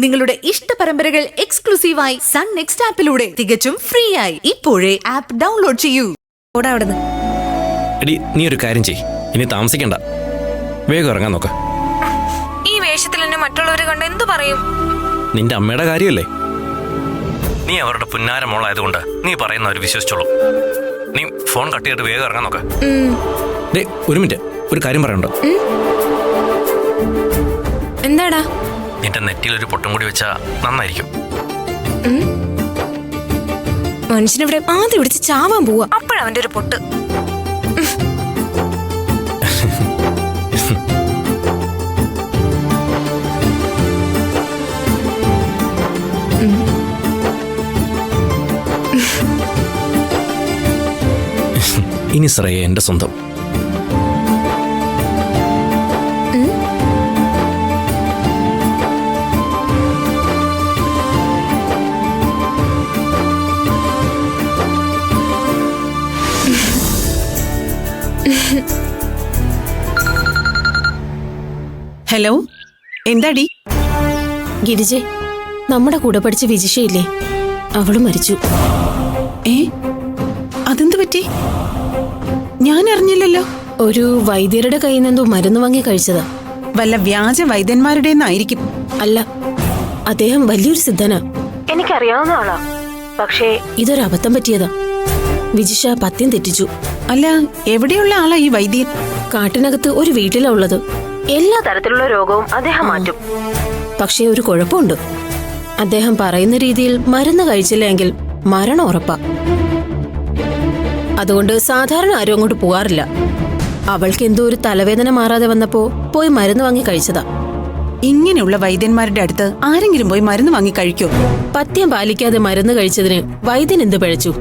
നിങ്ങളുടെ ഇഷ്ട പരമ്പരകൾ എക്സ്ക്ലൂസീവായി സൺ നെക്സ്റ്റ് ആപ്പിലൂടെ തികച്ചും ഫ്രീ ആയി ഇപ്പോഴേ ആപ്പ് ഡൗൺലോഡ് ചെയ്യൂ. അവിടുന്ന് എടി, നീ ഒരു കാര്യം ചെയ്യ്, ഇനി താമസിക്കണ്ട, വേഗം ഇറങ്ങാൻ നോക്ക. ഈ വേഷത്തിൽ എന്നെ മറ്റുള്ളവർ കണ്ട് എന്തു പറയും? നിന്റെ അമ്മയുടെ കാര്യമല്ലേ, നീ അവരുടെ പുന്നാര മോളായതുകൊണ്ട് നീ പറയുന്ന അവർ വിശ്വസിച്ചോളൂ. നീ ഫോൺ കട്ട് ചെയ്തിട്ട് വേഗം ഇറങ്ങാൻ നോക്ക. ഡേ, ഒരു മിനിറ്റ്, ഒരു കാര്യം പറയണ്ടോ? എന്താടാ? നിന്റെ നെറ്റിയിൽ ഒരു പൊട്ടും കൂടി വെച്ചാ നന്നായിരിക്കും. മനുഷ്യനിവിടെ ആദ്യം പിടിച്ച് ചാവാൻ പോവാ, അപ്പോഴവന്റെ ഒരു പൊട്ട്. ഇനി ശ്രേയ എന്റെ സ്വന്തം. ഹലോ, എന്താടി? ഗിരിജെ, നമ്മുടെ കൂടെ പഠിച്ച വിജിഷയില്ലേ, അവള് മരിച്ചു. അതെന്ത് പറ്റി? ഞാൻ അറിഞ്ഞില്ലല്ലോ. ഒരു വൈദ്യരുടെ കയ്യിൽ നിന്നെന്തോ മരുന്ന് വാങ്ങി കഴിച്ചതാ. വല്ല വ്യാജ വൈദ്യന്മാരുടെ ആയിരിക്കും. അല്ല, അദ്ദേഹം വലിയൊരു സിദ്ധനാ, എനിക്കറിയാവുന്ന ആളാ. പക്ഷേ ഇതൊരു അബദ്ധം പറ്റിയതാ. വിജിഷ പത്യം തെറ്റിച്ചു. അല്ല, എവിടെയുള്ള ആളാ ഈ വൈദ്യൻ? കാട്ടിനകത്ത് ഒരു വീട്ടിലാ ഉള്ളത്. എല്ലാ തരത്തിലുള്ള രോഗവും അദ്ദേഹം മാറ്റും. പക്ഷേ ഒരു കുഴപ്പമുണ്ട്, അദ്ദേഹം പറയുന്ന രീതിയിൽ മരുന്ന് കഴിച്ചില്ലെങ്കിൽ മരണം ഉറപ്പാ. അതുകൊണ്ട് സാധാരണ ആരും അങ്ങോട്ട് പോകാറില്ല. അവൾക്ക് എന്തോ ഒരു തലവേദന മാറാതെ വന്നപ്പോ പോയി മരുന്ന് വാങ്ങി കഴിച്ചതാ. ഇങ്ങനെയുള്ള വൈദ്യന്മാരുടെ അടുത്ത് ആരെങ്കിലും പോയി മരുന്ന് വാങ്ങി കഴിക്കോ? പത്യം പാലിക്കാതെ മരുന്ന് കഴിച്ചതിന് വൈദ്യൻ എന്ത് പിഴച്ചു?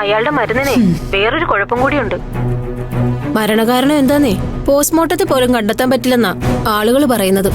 അയാളുടെ മരുന്നിനെ വേറൊരു കുഴപ്പം കൂടിയുണ്ട്. മരണകാരണം എന്താന്നേ പോസ്റ്റ്മോർട്ടത്തിൽ പോലും കണ്ടെത്താൻ പറ്റില്ലെന്നാ ആളുകൾ പറയുന്നത്.